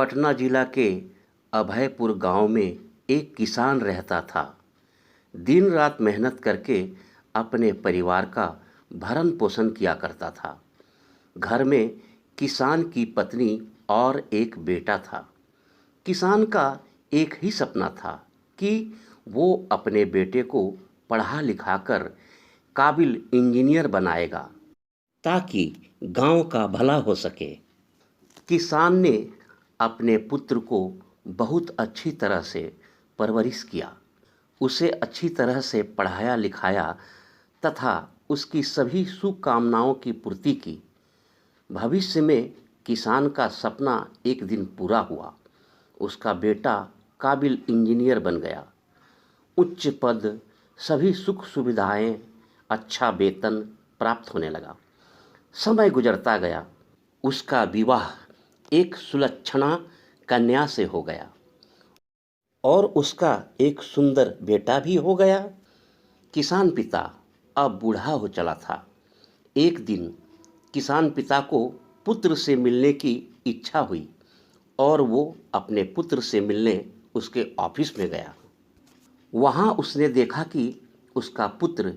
पटना जिला के अभयपुर गांव में एक किसान रहता था। दिन रात मेहनत करके अपने परिवार का भरण पोषण किया करता था। घर में किसान की पत्नी और एक बेटा था। किसान का एक ही सपना था कि वो अपने बेटे को पढ़ा लिखाकर काबिल इंजीनियर बनाएगा ताकि गांव का भला हो सके। किसान ने अपने पुत्र को बहुत अच्छी तरह से परवरिश किया, उसे अच्छी तरह से पढ़ाया लिखाया तथा उसकी सभी शुभकामनाओं की पूर्ति की। भविष्य में किसान का सपना एक दिन पूरा हुआ। उसका बेटा काबिल इंजीनियर बन गया। उच्च पद, सभी सुख सुविधाएं, अच्छा वेतन प्राप्त होने लगा। समय गुजरता गया। उसका विवाह एक सुलक्षणा कन्या से हो गया और उसका एक सुंदर बेटा भी हो गया। किसान पिता अब बूढ़ा हो चला था। एक दिन किसान पिता को पुत्र से मिलने की इच्छा हुई और वो अपने पुत्र से मिलने उसके ऑफिस में गया। वहाँ उसने देखा कि उसका पुत्र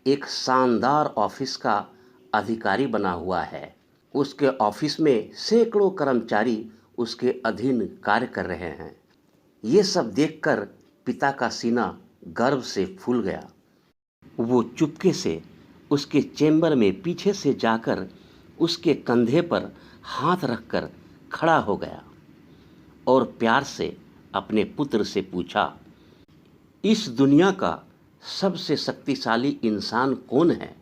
एक शानदार ऑफिस का अधिकारी बना हुआ है। उसके ऑफिस में सैकड़ों कर्मचारी उसके अधीन कार्य कर रहे हैं। ये सब देखकर पिता का सीना गर्व से फूल गया। वो चुपके से उसके चेंबर में पीछे से जाकर उसके कंधे पर हाथ रखकर खड़ा हो गया और प्यार से अपने पुत्र से पूछा, इस दुनिया का सबसे शक्तिशाली इंसान कौन है?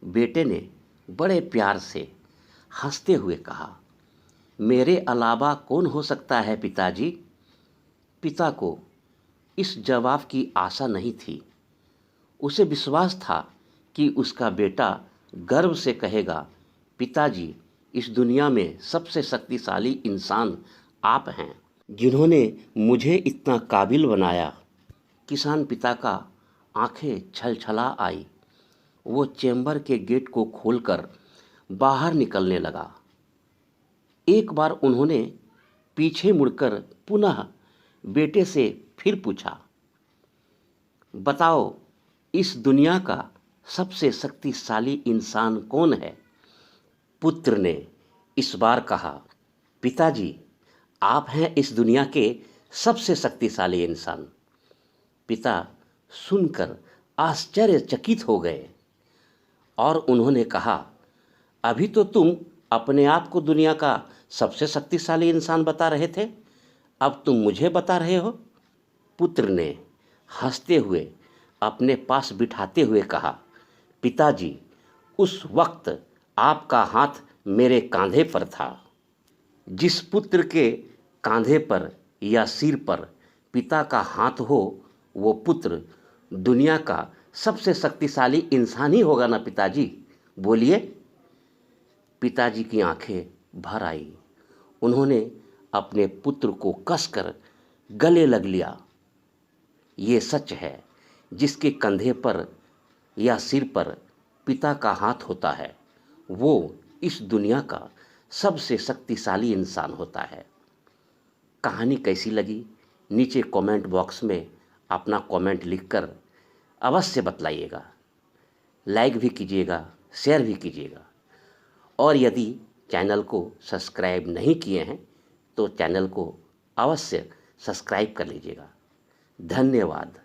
बेटे ने बड़े प्यार से हंसते हुए कहा, मेरे अलावा कौन हो सकता है पिताजी? पिता को इस जवाब की आशा नहीं थी। उसे विश्वास था कि उसका बेटा गर्व से कहेगा, पिताजी, इस दुनिया में सबसे शक्तिशाली इंसान आप हैं, जिन्होंने मुझे इतना काबिल बनाया। किसान पिता का आंखें छलछला आई। वो चेंबर के गेट को खोलकर बाहर निकलने लगा। एक बार उन्होंने पीछे मुड़कर पुनः बेटे से फिर पूछा, बताओ, इस दुनिया का सबसे शक्तिशाली इंसान कौन है? पुत्र ने इस बार कहा, पिताजी, आप हैं इस दुनिया के सबसे शक्तिशाली इंसान। पिता सुनकर आश्चर्यचकित हो गए और उन्होंने कहा, अभी तो तुम अपने आप को दुनिया का सबसे शक्तिशाली इंसान बता रहे थे, अब तुम मुझे बता रहे हो? पुत्र ने हंसते हुए अपने पास बिठाते हुए कहा, पिताजी, उस वक्त आपका हाथ मेरे कांधे पर था। जिस पुत्र के कांधे पर या सिर पर पिता का हाथ हो, वो पुत्र दुनिया का सबसे शक्तिशाली इंसान ही होगा ना पिताजी, बोलिए। पिताजी की आंखें भर आई। उन्होंने अपने पुत्र को कसकर गले लग लिया। ये सच है, जिसके कंधे पर या सिर पर पिता का हाथ होता है, वो इस दुनिया का सबसे शक्तिशाली इंसान होता है। कहानी कैसी लगी नीचे कमेंट बॉक्स में अपना कमेंट लिखकर अवश्य बतलाइएगा। लाइक भी कीजिएगा, शेयर भी कीजिएगा और यदि चैनल को सब्सक्राइब नहीं किए हैं तो चैनल को अवश्य सब्सक्राइब कर लीजिएगा। धन्यवाद।